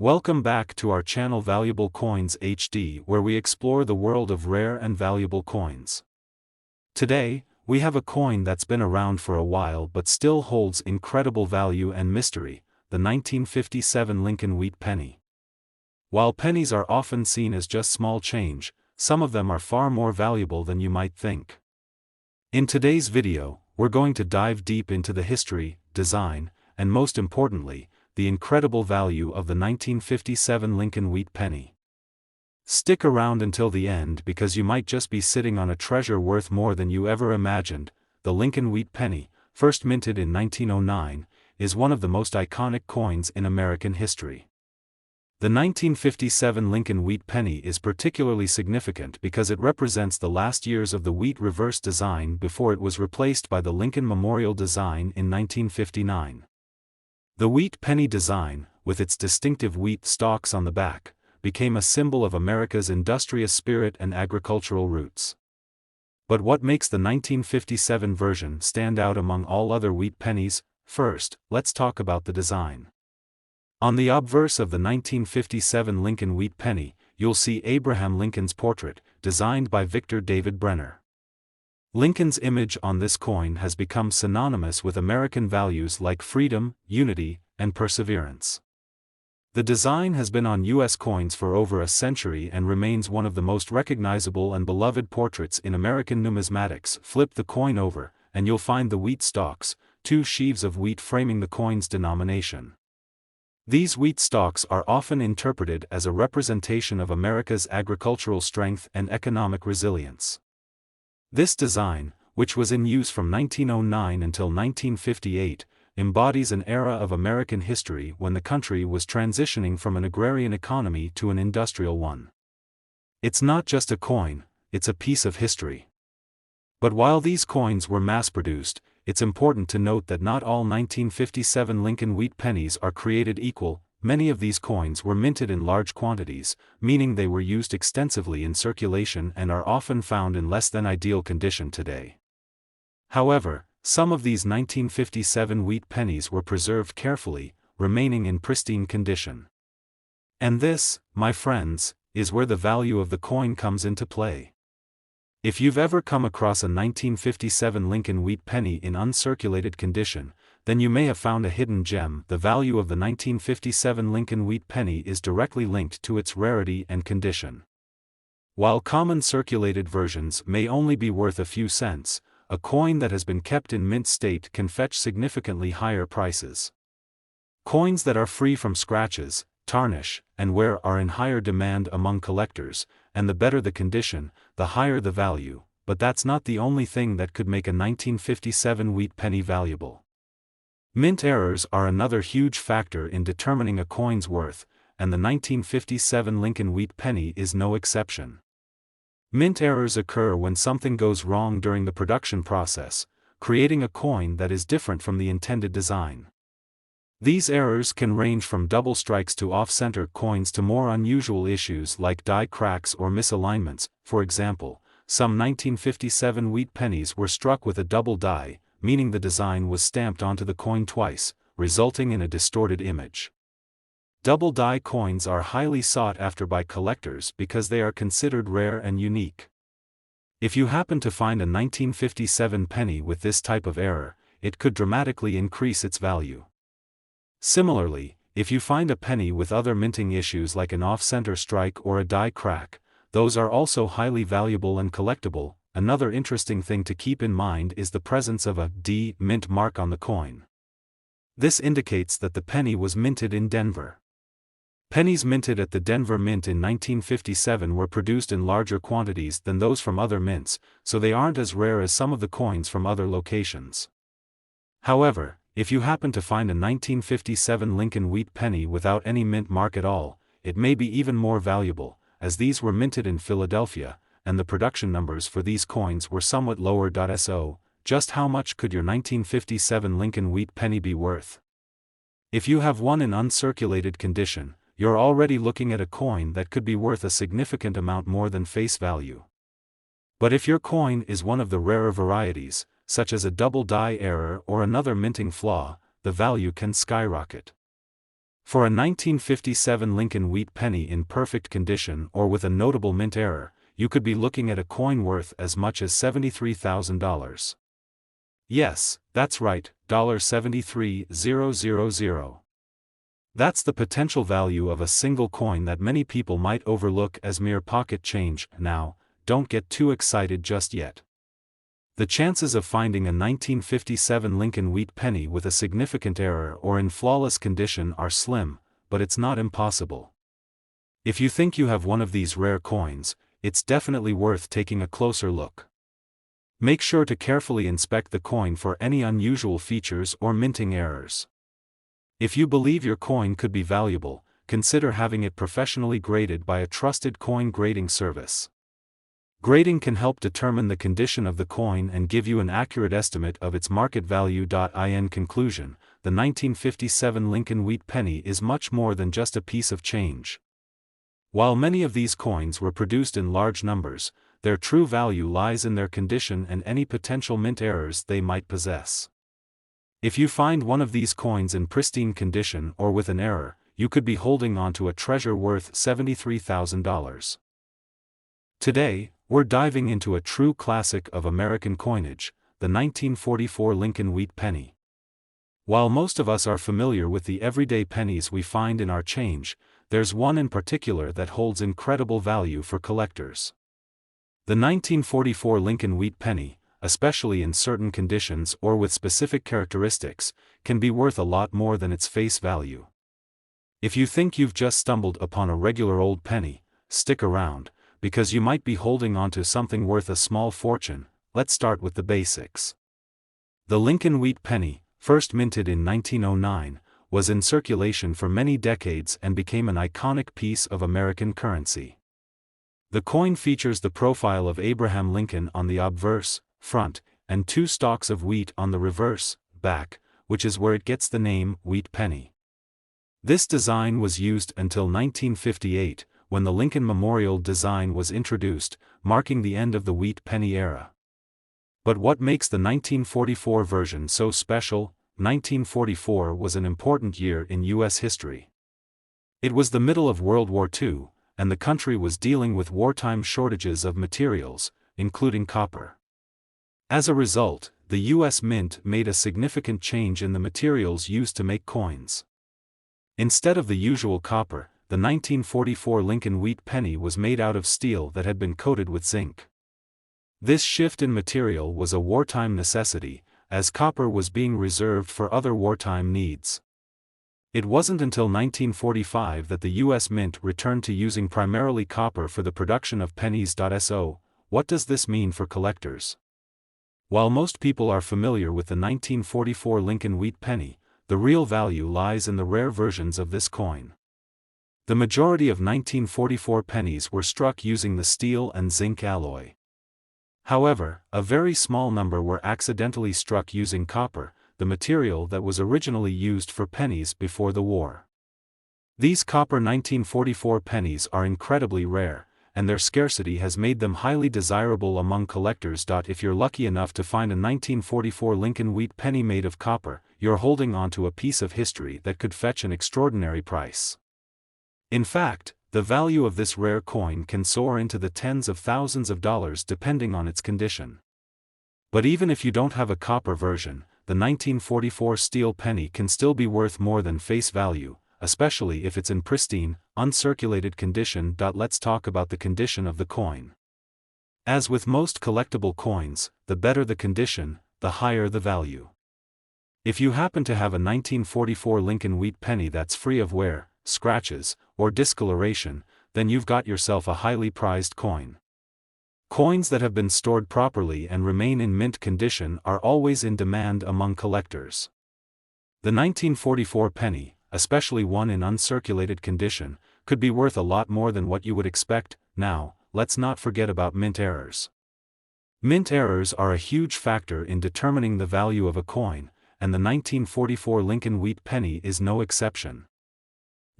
Welcome back to our channel Valuable Coins HD, where we explore the world of rare and valuable coins. Today, we have a coin that's been around for a while but still holds incredible value and mystery, the 1957 Lincoln Wheat Penny. While pennies are often seen as just small change, some of them are far more valuable than you might think. In today's video, we're going to dive deep into the history, design, and most importantly, the incredible value of the 1957 Lincoln Wheat Penny. Stick around until the end because you might just be sitting on a treasure worth more than you ever imagined. The Lincoln Wheat Penny, first minted in 1909, is one of the most iconic coins in American history. The 1957 Lincoln Wheat Penny is particularly significant because it represents the last years of the wheat reverse design before it was replaced by the Lincoln Memorial design in 1959. The wheat penny design, with its distinctive wheat stalks on the back, became a symbol of America's industrious spirit and agricultural roots. But what makes the 1957 version stand out among all other wheat pennies? First, let's talk about the design. On the obverse of the 1957 Lincoln Wheat Penny, you'll see Abraham Lincoln's portrait, designed by Victor David Brenner. Lincoln's image on this coin has become synonymous with American values like freedom, unity, and perseverance. The design has been on U.S. coins for over a century and remains one of the most recognizable and beloved portraits in American numismatics. Flip the coin over, and you'll find the wheat stalks, two sheaves of wheat framing the coin's denomination. These wheat stalks are often interpreted as a representation of America's agricultural strength and economic resilience. This design, which was in use from 1909 until 1958, embodies an era of American history when the country was transitioning from an agrarian economy to an industrial one. It's not just a coin, it's a piece of history. But while these coins were mass-produced, it's important to note that not all 1957 Lincoln Wheat Pennies are created equal. Many of these coins were minted in large quantities, meaning they were used extensively in circulation and are often found in less than ideal condition today. However, some of these 1957 wheat pennies were preserved carefully, remaining in pristine condition. And this, my friends, is where the value of the coin comes into play. If you've ever come across a 1957 Lincoln Wheat Penny in uncirculated condition, then you may have found a hidden gem. The value of the 1957 Lincoln Wheat Penny is directly linked to its rarity and condition. While common circulated versions may only be worth a few cents, a coin that has been kept in mint state can fetch significantly higher prices. Coins that are free from scratches, tarnish, and wear are in higher demand among collectors, and the better the condition, the higher the value. But that's not the only thing that could make a 1957 wheat penny valuable. Mint errors are another huge factor in determining a coin's worth, and the 1957 Lincoln Wheat Penny is no exception. Mint errors occur when something goes wrong during the production process, creating a coin that is different from the intended design. These errors can range from double strikes to off-center coins to more unusual issues like die cracks or misalignments. For example, some 1957 wheat pennies were struck with a double die, meaning the design was stamped onto the coin twice, resulting in a distorted image. Double die coins are highly sought after by collectors because they are considered rare and unique. If you happen to find a 1957 penny with this type of error, it could dramatically increase its value. Similarly, if you find a penny with other minting issues like an off-center strike or a die crack, those are also highly valuable and collectible. Another interesting thing to keep in mind is the presence of a D mint mark on the coin. This indicates that the penny was minted in Denver. Pennies minted at the Denver Mint in 1957 were produced in larger quantities than those from other mints, so they aren't as rare as some of the coins from other locations. However, if you happen to find a 1957 Lincoln Wheat Penny without any mint mark at all, it may be even more valuable, as these were minted in Philadelphia, and the production numbers for these coins were somewhat lower. So, just how much could your 1957 Lincoln Wheat Penny be worth? If you have one in uncirculated condition, you're already looking at a coin that could be worth a significant amount more than face value. But if your coin is one of the rarer varieties, such as a double die error or another minting flaw, the value can skyrocket. For a 1957 Lincoln Wheat Penny in perfect condition or with a notable mint error, you could be looking at a coin worth as much as $73,000. Yes, that's right, $73,000. That's the potential value of a single coin that many people might overlook as mere pocket change. Now, don't get too excited just yet. The chances of finding a 1957 Lincoln Wheat Penny with a significant error or in flawless condition are slim, but it's not impossible. If you think you have one of these rare coins, it's definitely worth taking a closer look. Make sure to carefully inspect the coin for any unusual features or minting errors. If you believe your coin could be valuable, consider having it professionally graded by a trusted coin grading service. Grading can help determine the condition of the coin and give you an accurate estimate of its market value. In conclusion, the 1957 Lincoln Wheat Penny is much more than just a piece of change. While many of these coins were produced in large numbers, their true value lies in their condition and any potential mint errors they might possess. If you find one of these coins in pristine condition or with an error, you could be holding on to a treasure worth $73,000. Today, we're diving into a true classic of American coinage, the 1944 Lincoln Wheat Penny. While most of us are familiar with the everyday pennies we find in our change, there's one in particular that holds incredible value for collectors. The 1944 Lincoln Wheat Penny, especially in certain conditions or with specific characteristics, can be worth a lot more than its face value. If you think you've just stumbled upon a regular old penny, stick around, because you might be holding onto something worth a small fortune. Let's start with the basics. The Lincoln Wheat Penny, first minted in 1909, was in circulation for many decades and became an iconic piece of American currency. The coin features the profile of Abraham Lincoln on the obverse, front, and two stalks of wheat on the reverse, back, which is where it gets the name Wheat Penny. This design was used until 1958, when the Lincoln Memorial design was introduced, marking the end of the wheat penny era. But what makes the 1944 version so special? 1944 was an important year in U.S. history. It was the middle of World War II, and the country was dealing with wartime shortages of materials, including copper. As a result, the U.S. Mint made a significant change in the materials used to make coins. Instead of the usual copper, the 1944 Lincoln Wheat Penny was made out of steel that had been coated with zinc. This shift in material was a wartime necessity, as copper was being reserved for other wartime needs. It wasn't until 1945 that the U.S. Mint returned to using primarily copper for the production of pennies. So, what does this mean for collectors? While most people are familiar with the 1944 Lincoln Wheat Penny, the real value lies in the rare versions of this coin. The majority of 1944 pennies were struck using the steel and zinc alloy. However, a very small number were accidentally struck using copper, the material that was originally used for pennies before the war. These copper 1944 pennies are incredibly rare, and their scarcity has made them highly desirable among collectors. If you're lucky enough to find a 1944 Lincoln Wheat Penny made of copper, you're holding on to a piece of history that could fetch an extraordinary price. In fact, the value of this rare coin can soar into the tens of thousands of dollars depending on its condition. But even if you don't have a copper version, the 1944 steel penny can still be worth more than face value, especially if it's in pristine, uncirculated condition. Let's talk about the condition of the coin. As with most collectible coins, the better the condition, the higher the value. If you happen to have a 1944 Lincoln Wheat Penny that's free of wear, scratches, or discoloration, then you've got yourself a highly prized coin. Coins that have been stored properly and remain in mint condition are always in demand among collectors. The 1944 penny, especially one in uncirculated condition, could be worth a lot more than what you would expect. Now, let's not forget about mint errors. Mint errors are a huge factor in determining the value of a coin, and the 1944 Lincoln Wheat Penny is no exception.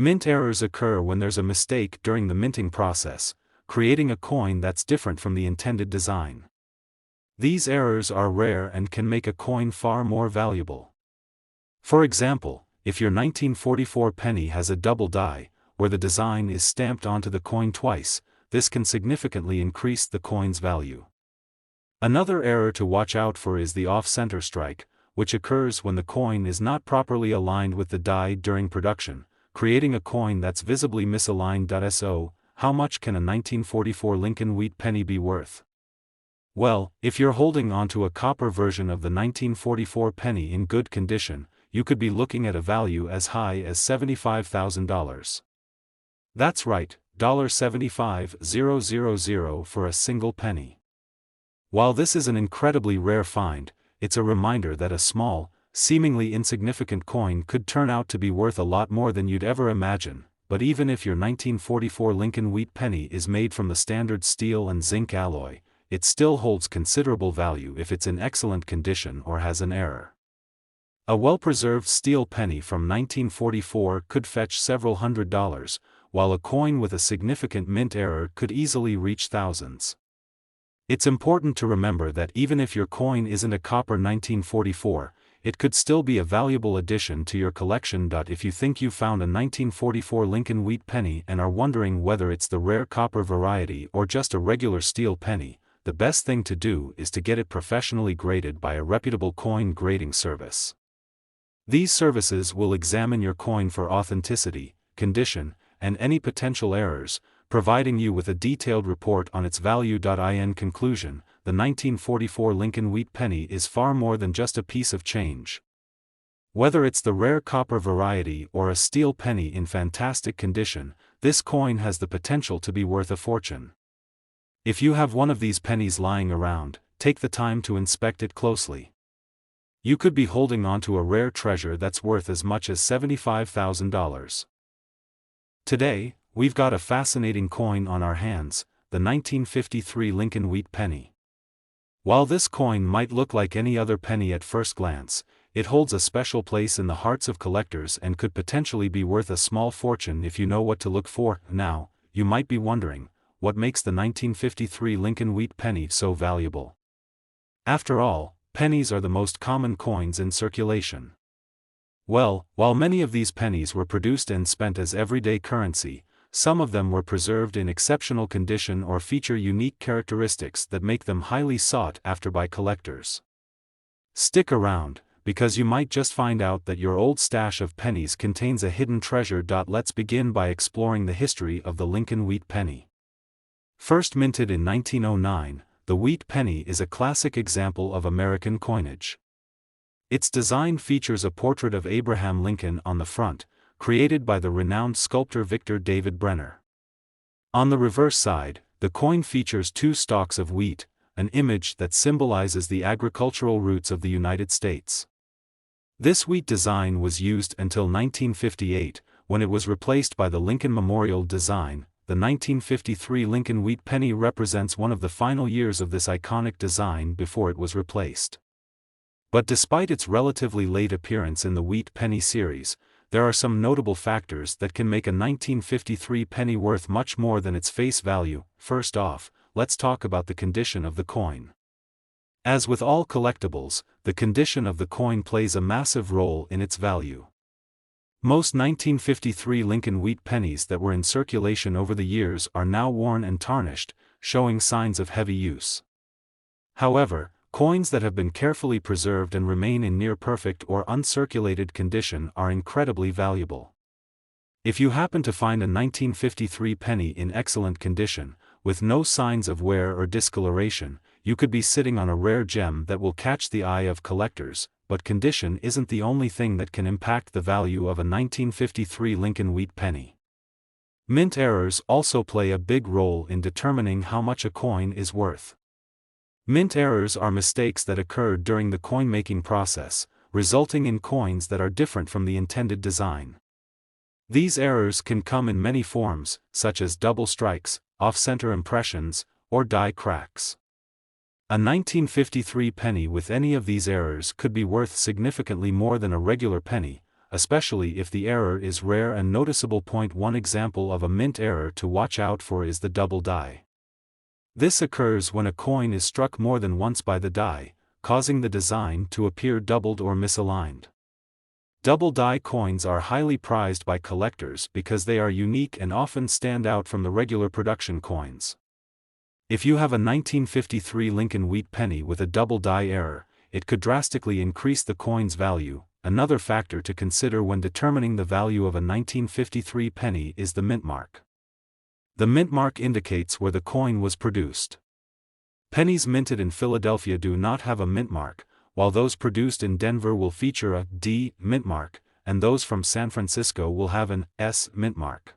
Mint errors occur when there's a mistake during the minting process, creating a coin that's different from the intended design. These errors are rare and can make a coin far more valuable. For example, if your 1944 penny has a double die, where the design is stamped onto the coin twice, this can significantly increase the coin's value. Another error to watch out for is the off-center strike, which occurs when the coin is not properly aligned with the die during production, creating a coin that's visibly misaligned. So, how much can a 1944 Lincoln Wheat penny be worth? Well, if you're holding onto a copper version of the 1944 penny in good condition, you could be looking at a value as high as $75,000. That's right, $75,000 for a single penny. While this is an incredibly rare find, it's a reminder that a small, seemingly insignificant coin could turn out to be worth a lot more than you'd ever imagine. But even if your 1944 Lincoln Wheat penny is made from the standard steel and zinc alloy, it still holds considerable value if it's in excellent condition or has an error. A well-preserved steel penny from 1944 could fetch several $100s, while a coin with a significant mint error could easily reach thousands. It's important to remember that even if your coin isn't a copper 1944, it could still be a valuable addition to your collection. If you think you found a 1944 Lincoln Wheat penny and are wondering whether it's the rare copper variety or just a regular steel penny, the best thing to do is to get it professionally graded by a reputable coin grading service. These services will examine your coin for authenticity, condition, and any potential errors, providing you with a detailed report on its value. In conclusion, the 1944 Lincoln Wheat penny is far more than just a piece of change. Whether it's the rare copper variety or a steel penny in fantastic condition, this coin has the potential to be worth a fortune. If you have one of these pennies lying around, take the time to inspect it closely. You could be holding onto a rare treasure that's worth as much as $75,000. Today, we've got a fascinating coin on our hands, the 1953 Lincoln Wheat penny. While this coin might look like any other penny at first glance, it holds a special place in the hearts of collectors and could potentially be worth a small fortune if you know what to look for. Now, you might be wondering, what makes the 1953 Lincoln Wheat penny so valuable? After all, pennies are the most common coins in circulation. Well, while many of these pennies were produced and spent as everyday currency, some of them were preserved in exceptional condition or feature unique characteristics that make them highly sought after by collectors. Stick around, because you might just find out that your old stash of pennies contains a hidden treasure. Let's begin by exploring the history of the Lincoln Wheat penny. First minted in 1909, the wheat penny is a classic example of American coinage. Its design features a portrait of Abraham Lincoln on the front, created by the renowned sculptor Victor David Brenner. On the reverse side, the coin features two stalks of wheat, an image that symbolizes the agricultural roots of the United States. This wheat design was used until 1958, when it was replaced by the Lincoln Memorial design. The 1953 Lincoln Wheat penny represents one of the final years of this iconic design before it was replaced. But despite its relatively late appearance in the wheat penny series, there are some notable factors that can make a 1953 penny worth much more than its face value. First off, let's talk about the condition of the coin. As with all collectibles, the condition of the coin plays a massive role in its value. Most 1953 Lincoln Wheat pennies that were in circulation over the years are now worn and tarnished, showing signs of heavy use. However, coins that have been carefully preserved and remain in near-perfect or uncirculated condition are incredibly valuable. If you happen to find a 1953 penny in excellent condition, with no signs of wear or discoloration, you could be sitting on a rare gem that will catch the eye of collectors. But condition isn't the only thing that can impact the value of a 1953 Lincoln Wheat penny. Mint errors also play a big role in determining how much a coin is worth. Mint errors are mistakes that occurred during the coin-making process, resulting in coins that are different from the intended design. These errors can come in many forms, such as double strikes, off-center impressions, or die cracks. A 1953 penny with any of these errors could be worth significantly more than a regular penny, especially if the error is rare and noticeable. One example of a mint error to watch out for is the double die. This occurs when a coin is struck more than once by the die, causing the design to appear doubled or misaligned. Double die coins are highly prized by collectors because they are unique and often stand out from the regular production coins. If you have a 1953 Lincoln Wheat Penny with a double die error, it could drastically increase the coin's value. Another factor to consider when determining the value of a 1953 penny is the mint mark. The mint mark indicates where the coin was produced. Pennies minted in Philadelphia do not have a mint mark, while those produced in Denver will feature a D mint mark, and those from San Francisco will have an S mint mark.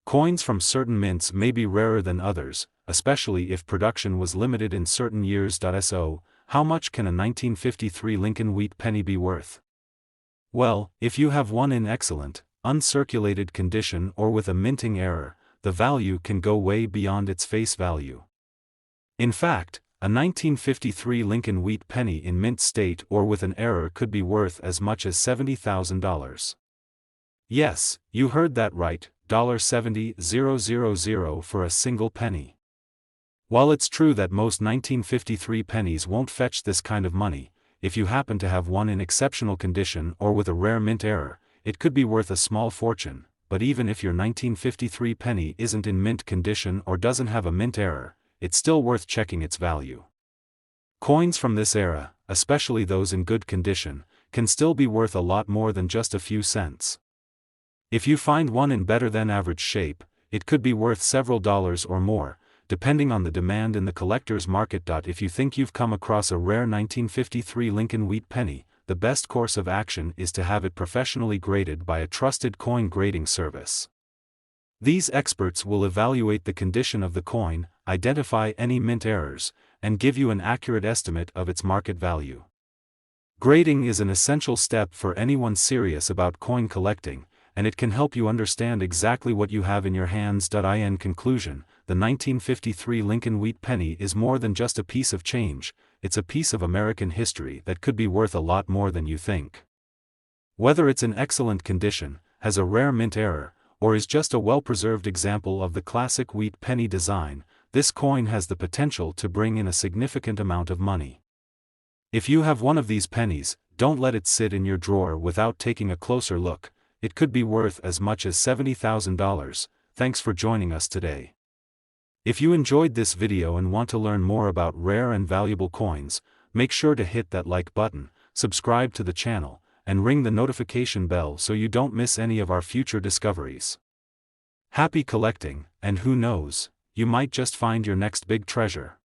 Coins from certain mints may be rarer than others, especially if production was limited in certain years. So, how much can a 1953 Lincoln Wheat Penny be worth? Well, if you have one in excellent, uncirculated condition or with a minting error, the value can go way beyond its face value. In fact, a 1953 Lincoln Wheat Penny in mint state or with an error could be worth as much as $70,000. Yes, you heard that right, $70,000 for a single penny. While it's true that most 1953 pennies won't fetch this kind of money, if you happen to have one in exceptional condition or with a rare mint error, it could be worth a small fortune. But even if your 1953 penny isn't in mint condition or doesn't have a mint error, it's still worth checking its value. Coins from this era, especially those in good condition, can still be worth a lot more than just a few cents. If you find one in better than average shape, it could be worth several dollars or more, depending on the demand in the collector's market. If you think you've come across a rare 1953 Lincoln Wheat Penny, the best course of action is to have it professionally graded by a trusted coin grading service. These experts will evaluate the condition of the coin, identify any mint errors, and give you an accurate estimate of its market value. Grading is an essential step for anyone serious about coin collecting, and it can help you understand exactly what you have in your hands. In conclusion, the 1953 Lincoln Wheat Penny is more than just a piece of change, it's a piece of American history that could be worth a lot more than you think. Whether it's in excellent condition, has a rare mint error, or is just a well-preserved example of the classic wheat penny design, this coin has the potential to bring in a significant amount of money. If you have one of these pennies, don't let it sit in your drawer without taking a closer look. It could be worth as much as $70,000. Thanks for joining us today. If you enjoyed this video and want to learn more about rare and valuable coins, make sure to hit that like button, subscribe to the channel, and ring the notification bell so you don't miss any of our future discoveries. Happy collecting, and who knows, you might just find your next big treasure.